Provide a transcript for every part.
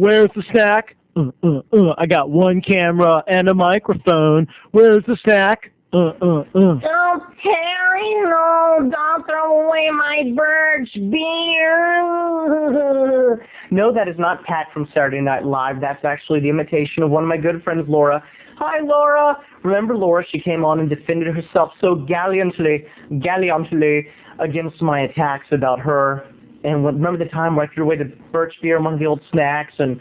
Where's the snack? I got one camera and a microphone. Where's the snack? Don't, Terry, no, don't throw away my birch beer. No, that is not Pat from Saturday Night Live. That's actually the imitation of one of my good friends, Laura. Hi, Laura. Remember Laura? She came on and defended herself so gallantly against my attacks about her. And remember the time where I threw away the birch beer and one of the old snacks, and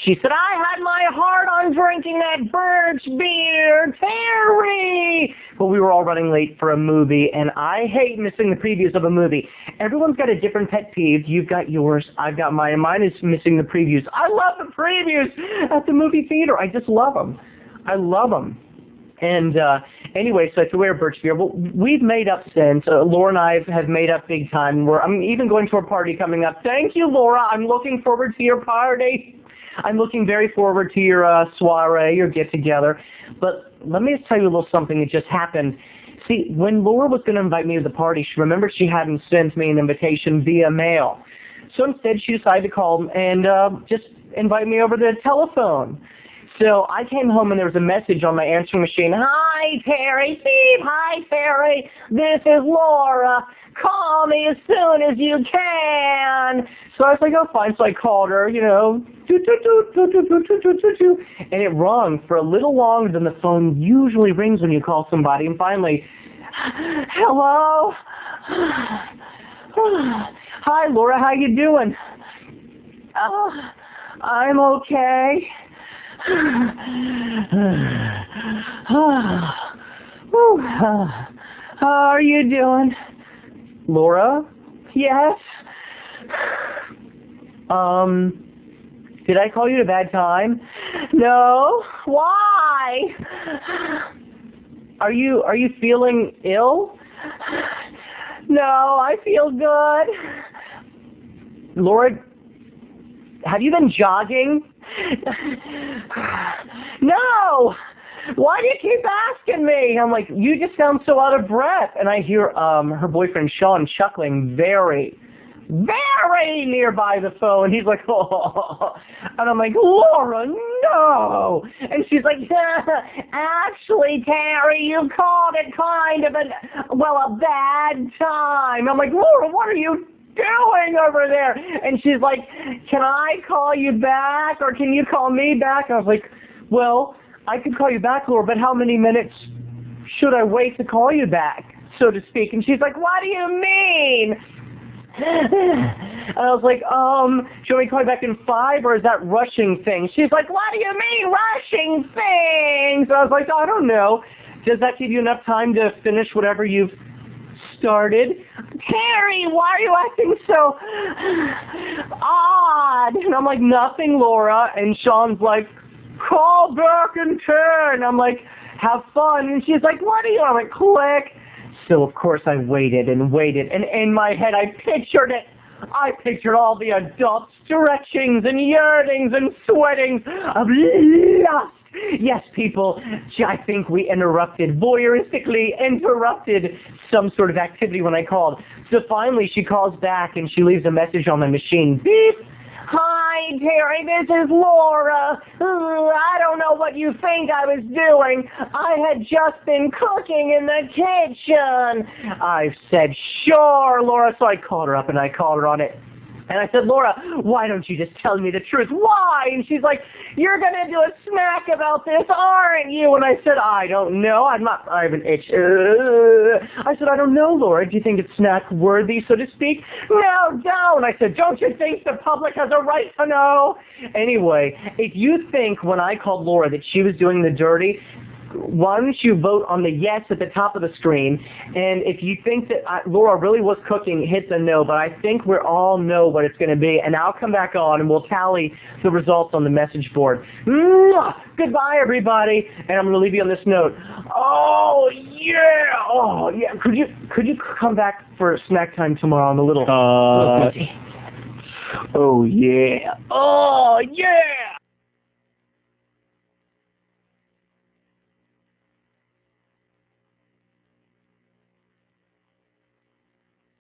she said, I had my heart on drinking that birch beer, Terry! But we were all running late for a movie, and I hate missing the previews of a movie. Everyone's got a different pet peeve. You've got yours. I've got mine. Mine is missing the previews. I love the previews at the movie theater. I just love them. I love them. And anyway, so I threw away our birch beer. Well, we've made up since. Laura and I have made up big time. I'm even going to a party coming up. Thank you, Laura. I'm looking forward to your party. I'm looking very forward to your soiree, your get-together. But let me just tell you a little something that just happened. See, when Laura was going to invite me to the party, she remembered she hadn't sent me an invitation via mail. So instead, she decided to call and just invite me over the telephone. So I came home and there was a message on my answering machine. Hi, Terry. Steve. Hi, Terry. This is Laura. Call me as soon as you can. So I was like, oh, fine. So I called her, you know, and it rung for a little longer than the phone usually rings when you call somebody. And finally, hello? Hi, Laura. How you doing? I'm okay. How are you doing? Laura? Yes? Did I call you at a bad time? No. Why? Are you feeling ill? No, I feel good. Laura, have you been jogging? No! Why do you keep asking me? I'm like, you just sound so out of breath. And I hear her boyfriend Sean chuckling very nearby the phone. He's like, oh. And I'm like, Laura, no. And she's like, actually, Terry, you called it kind of a bad time. I'm like, Laura, what are you doing over there? And she's like, can I call you back or can you call me back? And I was like, well, I could call you back, Laura, but how many minutes should I wait to call you back, so to speak? And she's like, what do you mean? And I was like, should we call you back in 5 or is that rushing things? She's like, what do you mean rushing things? And I was like, I don't know. Does that give you enough time to finish whatever you've started? Terry, why are you acting so odd? And I'm like, nothing, Laura. And Sean's like, call back in 10. I'm like, have fun. And she's like, what are you? I'm like, click. So of course I waited and waited, and in my head I pictured it. I pictured all the adult stretchings and yearnings and sweatings of lust. Yes, people, I think we voyeuristically interrupted some sort of activity when I called. So finally she calls back and she leaves a message on my machine. Beep. Hi, Terry, this is Laura. I don't know what you think I was doing. I had just been cooking in the kitchen. I said, sure, Laura. So I called her up and I called her on it. And I said, Laura, why don't you just tell me the truth? Why? And she's like, you're going to do a snack about this, aren't you? And I said, I don't know. I have an itch. I said, I don't know, Laura. Do you think it's snack-worthy, so to speak? No, don't. I said, don't you think the public has a right to know? Anyway, if you think when I called Laura that she was doing the dirty, why don't you vote on the yes at the top of the screen? And if you think that Laura really was cooking, hit the no. But I think we all know what it's going to be. And I'll come back on and we'll tally the results on the message board. Goodbye, everybody. And I'm going to leave you on this note. Oh, yeah. Oh, yeah. Could you come back for snack time tomorrow on the little... Oh, yeah. Oh, yeah.